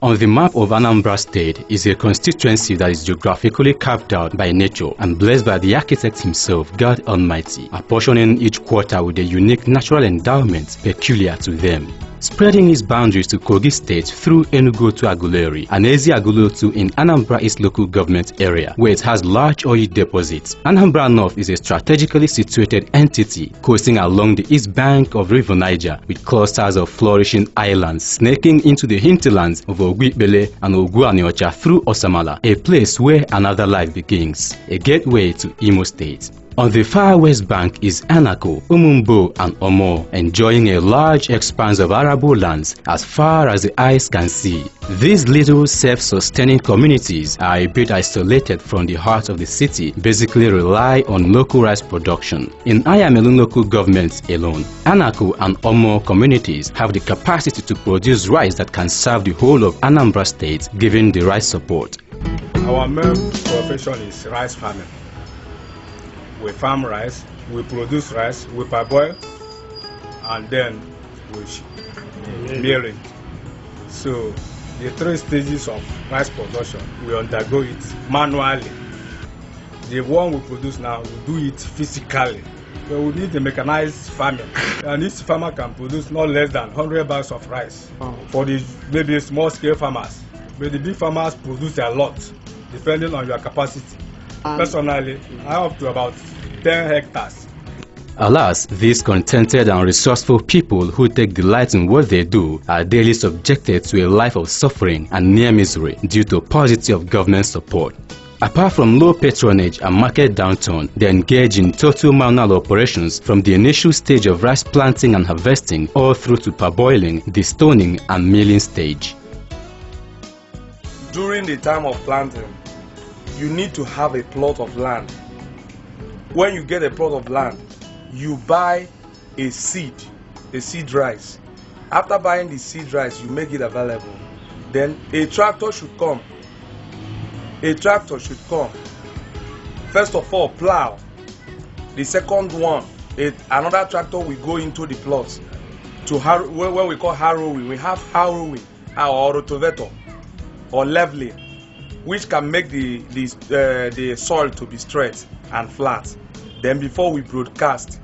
On the map of Anambra State is a constituency that is geographically carved out by nature and blessed by the architect himself, God Almighty, apportioning each quarter with a unique natural endowment peculiar to them. Spreading its boundaries to Kogi State through Enugu to Aguleri and Eziagulu in Anambra East local government area, where it has large oil deposits. Anambra North is a strategically situated entity coasting along the east bank of River Niger with clusters of flourishing islands snaking into the hinterlands of Ogwipele and Oguaniocha through Osamala, a place where another life begins, a gateway to Imo State. On the far west bank is Anako, Umumbo and Omo, enjoying a large expanse of arable lands as far as the eyes can see. These little self-sustaining communities are a bit isolated from the heart of the city, basically rely on local rice production. In Ayamelun local government alone, Anako and Omo communities have the capacity to produce rice that can serve the whole of Anambra State, given the right support. Our main profession is rice farming. We farm rice, we produce rice, we parboil, and then we mill it. So the 3 stages of rice production, we undergo it manually. The one we produce now, we do it physically. So we need a mechanized farming, and each farmer can produce not less than 100 bags of rice. For the maybe small scale farmers, but the big farmers produce a lot, depending on your capacity. Personally, I have up to about 10 hectares. Alas, these contented and resourceful people who take delight in what they do are daily subjected to a life of suffering and near misery due to paucity of government support. Apart from low patronage and market downturn, they engage in total manual operations from the initial stage of rice planting and harvesting all through to parboiling, destoning and milling stage. During the time of planting, you need to have a plot of land. When you get a plot of land, you buy a seed rice. After buying the seed rice, you make it available. Then a tractor should come. First of all, plow. The second one, another tractor will go into the plots. To when we call harrowing, we have harrowing or rotavator or leveling, which can make the soil to be straight and flat. Then before we broadcast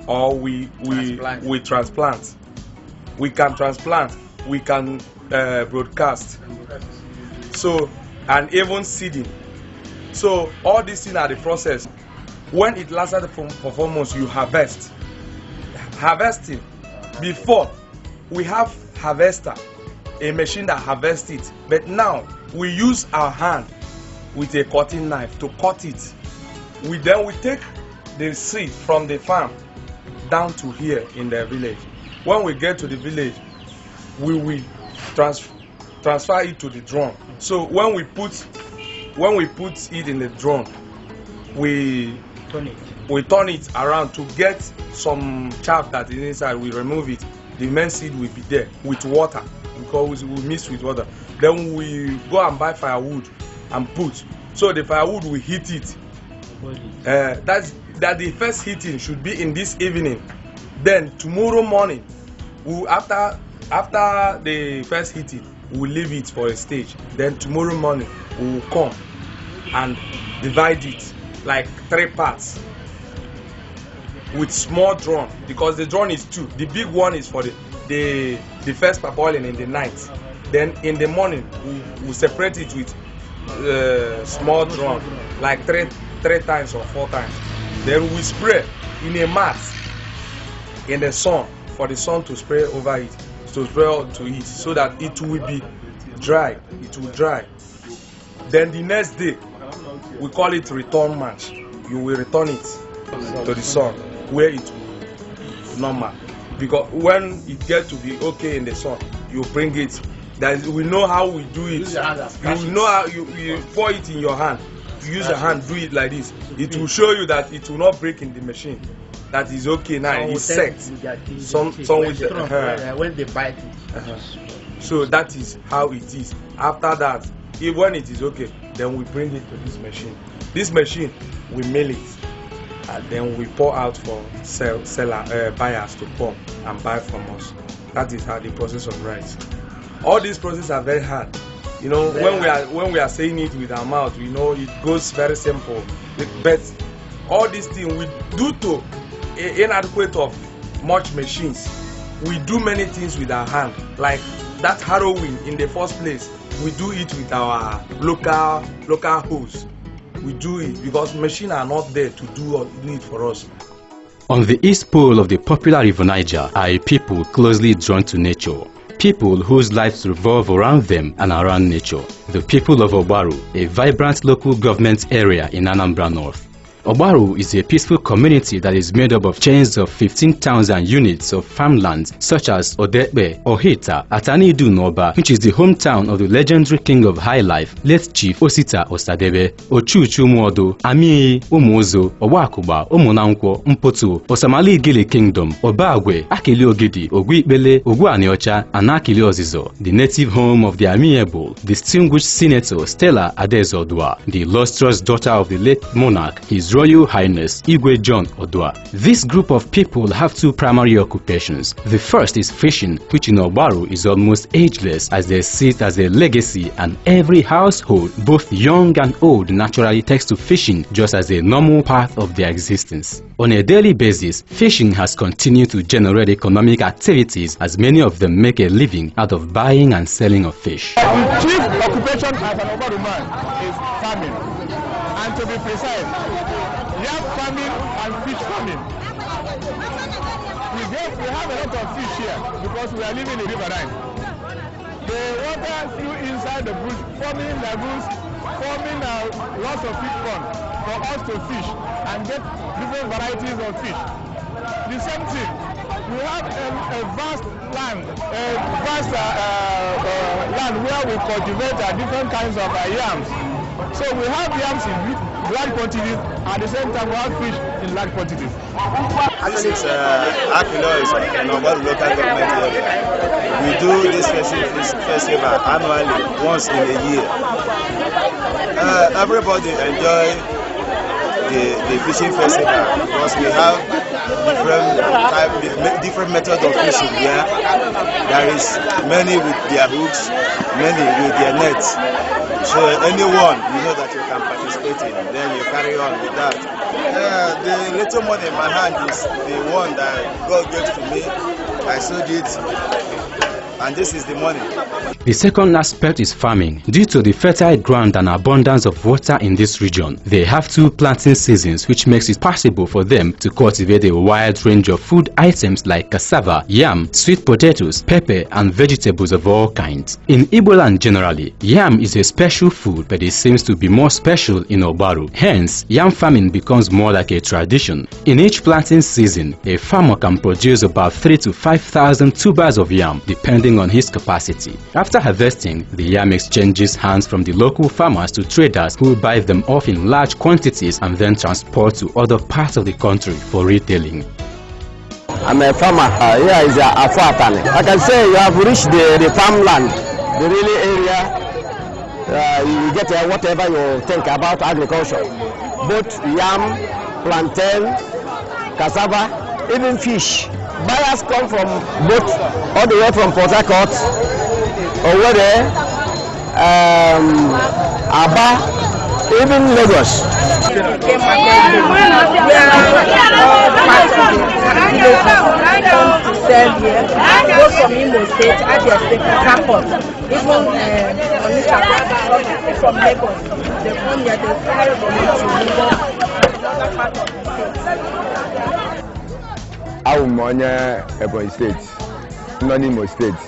or we transplant. We can transplant, we can broadcast. So, and even seeding. So all these things are the process. When it lasted for 4 months, you harvest. Harvesting. Before, we have harvester, a machine that harvests it. But now, we use our hand with a cutting knife to cut it. We take the seed from the farm down to here in the village. When we get to the village, we will transfer it to the drum. So when we put it in the drum, we turn it around to get some chaff that is inside. We remove it. The main seed will be there with water, because we mix with water. Then we go and buy firewood and put. So the firewood will heat it. That the first heating should be in this evening. Then tomorrow morning, after the first heating, we'll leave it for a stage. Then tomorrow morning, we will come and divide it like 3 parts with small drum, because the drum is 2. The big one is for the first parboiling in the night. Then in the morning, we separate it with small drum, like 3 times or 4 times. Then we spray in a mat in the sun, for the sun to spray over it, to spray onto it, so that it will be dry. It will dry. Then the next day, we call it return match. You will return it to the sun where it will be normal. Because when it gets to be okay in the sun, you bring it. We know how we do it. You know how you pour it in your hand. You use your hand, do it like this. It will show you that it will not break in the machine. That is okay now. It's set. When they bite it. So that is how it is. After that, when it is okay, then we bring it to this machine. This machine, we mill it, and then we pour out for buyers to come and buy from us. That is how the process of rice. all these processes are very hard. You know, when we are saying it with our mouth, we know it goes very simple. But all these things we due to inadequate of much machines, we do many things with our hand. Like that harrowing in the first place, we do it with our local hoes. We do it because machines are not there to do it for us. On the east pole of the popular River Niger are a people closely drawn to nature. People whose lives revolve around them and around nature. The people of Ogbaru, a vibrant local government area in Anambra North. Ogbaru is a peaceful community that is made up of chains of 15,000 units of farmlands such as Odepe, Ohita, Atanidu Noba, which is the hometown of the legendary king of high life, late Chief Osita Osadebe, Ochuchu Muodo, Amii, Umuozo, Owakuba, Omunankwo, Mpoto, Osamali Gili Kingdom, Obagwe, Akili Ogidi, Ogwikbele, Ogwaniocha, and Akili Ozizo, the native home of the amiable, distinguished Senator Stella Adezodwa, the illustrious daughter of the late monarch, His Royal Highness Igwe John Odua. This group of people have two primary occupations. The first is fishing, which in Ogbaru is almost ageless as they see it as a legacy, and every household, both young and old, naturally takes to fishing just as a normal part of their existence. On a daily basis, fishing has continued to generate economic activities as many of them make a living out of buying and selling of fish. The chief occupation as an Ogbaru man is farming, and to be precise, yam farming and fish farming. We have a lot of fish here because we are living in the riverine. The water flew inside the bush, forming lagoons, forming lots of fish pond for us to fish and get different varieties of fish. The same thing, we have a vast land, land where we cultivate different kinds of yams. So we have yams in large quantities, at the same time we have fish in large quantities. This is Akilo is an Ogbaru local government area. We do this festival annually, once in a year. Everybody enjoy the fishing festival because we have different methods of fishing here. There is many with their hooks, many with their nets. So anyone you know that you can participate in, then you carry on with that. The little money in my hand is the one that God gave to me. I sold it, and this is the money. The second aspect is farming. Due to the fertile ground and abundance of water in this region, they have two planting seasons, which makes it possible for them to cultivate a wide range of food items like cassava, yam, sweet potatoes, pepper, and vegetables of all kinds. In Igbo land generally, yam is a special food, but it seems to be more special in Ogbaru. Hence, yam farming becomes more like a tradition. In each planting season, a farmer can produce about 3,000 to 5,000 tubers of yam, depending on his capacity. After harvesting, the yam exchanges hands from the local farmers to traders who buy them off in large quantities and then transport to other parts of the country for retailing. I'm a farmer. Here is Afuatane. I can say you have reached the farmland, the really area. You get whatever you think about agriculture. Both yam, plantain, cassava, even fish. Buyers come from both, all the way from Port Harcourt, Owerri, Aba, even Lagos. Those from Imo State, Abia State, Port even from Lagos. They come here, they carry from another part of the state. I'm on Ebonyi State, not Imo State,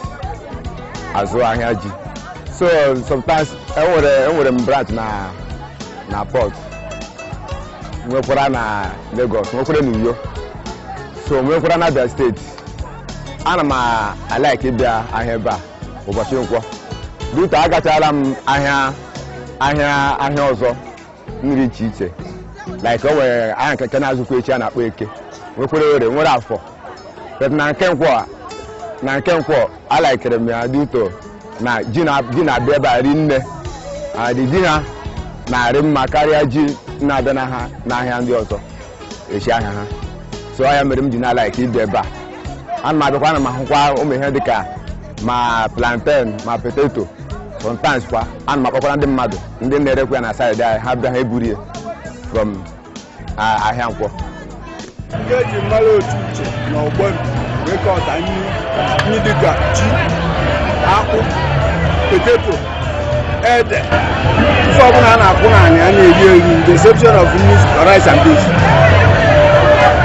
as well as so sometimes I would branch na port. We put na Lagos, we put New York. So we put na Abia State. I like it there. I have Obashinkwa. Due to Agatalam, I hear also Nirichi. Like over I can Azuki and Wake. We put it in what I for. But Nankenqua, I like them due to na Gina Beba Rinne. The dinner na Rim Makaria G Nadanaha, Nahandi also. So I am a Rim Dina like it Beba. And my Bana Mahua, Omehedica, ma plantain, ma potato. Sometimes kwa and ma kpọkwara ndị mmadụ ndị na-erekwa na side anyị ha bịa ha eburu ya from ahịa nkwọ. Ndị eji mara otu uche na Ogbaru rekọta nri dịka ji, akpụ, potato, ede, ife ọbụla a na-akwụ n'anị a na-eri the exception of rice and beans.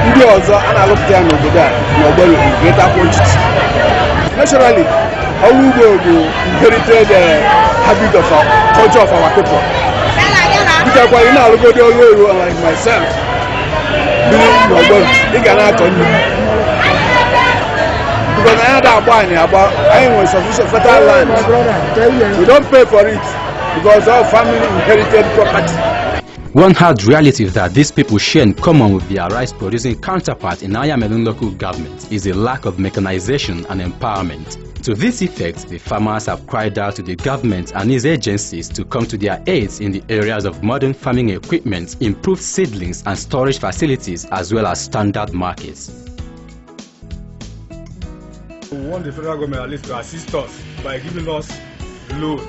Ndị ọzọ a na-alụpụta ya n'obodo a na Ogbaru is greater quantity. Naturally, ọrụ ugbo bụ inherited habit of our culture of our people. Bikakwa ị na-alụgodo ọrụ oru like myself biri n'Ogbaru ị ga na-akọ nri. Because anyị ada-agba anyị nwere sufficient fertile land. We don't pay for it because our family inherited property. One hard reality that these people share in common with their rice-producing counterparts in Ayamelun local government is a lack of mechanization and empowerment. To this effect, the farmers have cried out to the government and its agencies to come to their aids in the areas of modern farming equipment, improved seedlings and storage facilities, as well as standard markets. We want the federal government at least to assist us by giving us loan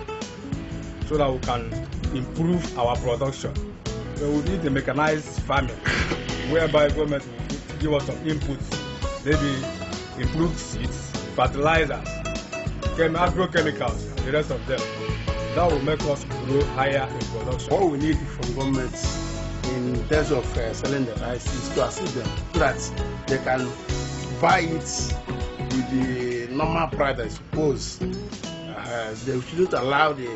so that we can improve our production. So we need a mechanized farming whereby government will give us some inputs, maybe improved seeds, fertilizers, agrochemicals, the rest of them. That will make us grow higher in production. What we need from government in terms of selling the rice is to assist them so that they can buy it with the normal price, I suppose. They shouldn't allow the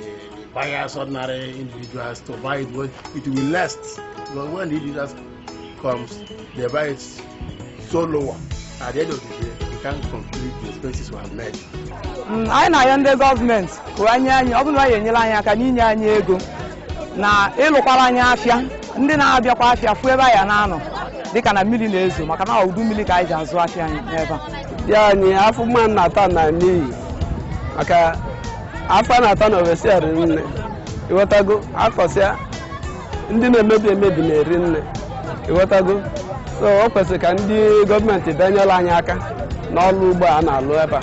buyers, ordinary individuals, to buy it when it will last. Because when the individuals comes, they buy it so lower. At the end of the day, we can't complete the expenses we have made. I na ndị gọọmenti kwụrụ anyị ọ bụrụ na enyela anyị aka n'inye anyị ego na ịlụkwara anyị afịa ndị na-abịakwa afịa fụ ebe anyị na-anọ dịka na mmiri na-ezo maka na udu mmiri ka anyị ji azụ afịa anyị n'ebe a. Ya anyị afọ mma na-ata na n'iyi maka afọ na-ata na ovesi eri nne ịghọtago akọsịa ndị na-emebi emebi na-eri nne ịghọtago so o kwesịrị ka ndị gọọmenti denyela anyị aka n'ọrụ ugbo a na-alụ ebe a.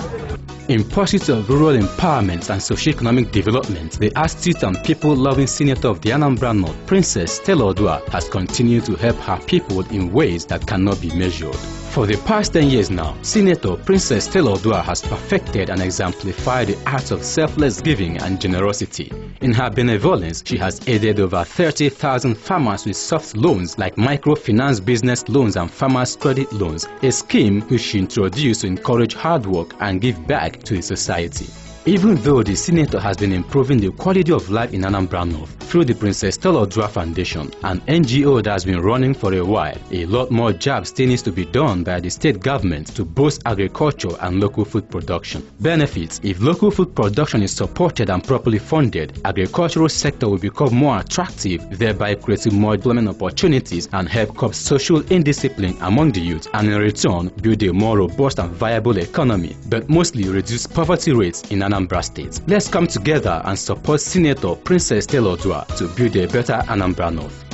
In pursuit of rural empowerment and socio-economic development, the astute and people-loving senator of the Anambra North, Princess Stella Odua, has continued to help her people in ways that cannot be measured. For the past 10 years now, Senator Princess Stella Odua has perfected and exemplified the art of selfless giving and generosity. In her benevolence, she has aided over 30,000 farmers with soft loans like microfinance business loans and farmers credit loans, a scheme which she introduced to encourage hard work and give back to the society. Even though the senator has been improving the quality of life in Anambra North through the Princess Stella Odua Foundation, an NGO that has been running for a while, a lot more jobs still needs to be done by the state government to boost agriculture and local food production. Benefits: if local food production is supported and properly funded, agricultural sector will become more attractive, thereby creating more employment opportunities and help curb social indiscipline among the youth, and in return build a more robust and viable economy, but mostly reduce poverty rates in Anambra State. Let's come together and support Senator Princess Stella Odua to build a better Anambra North.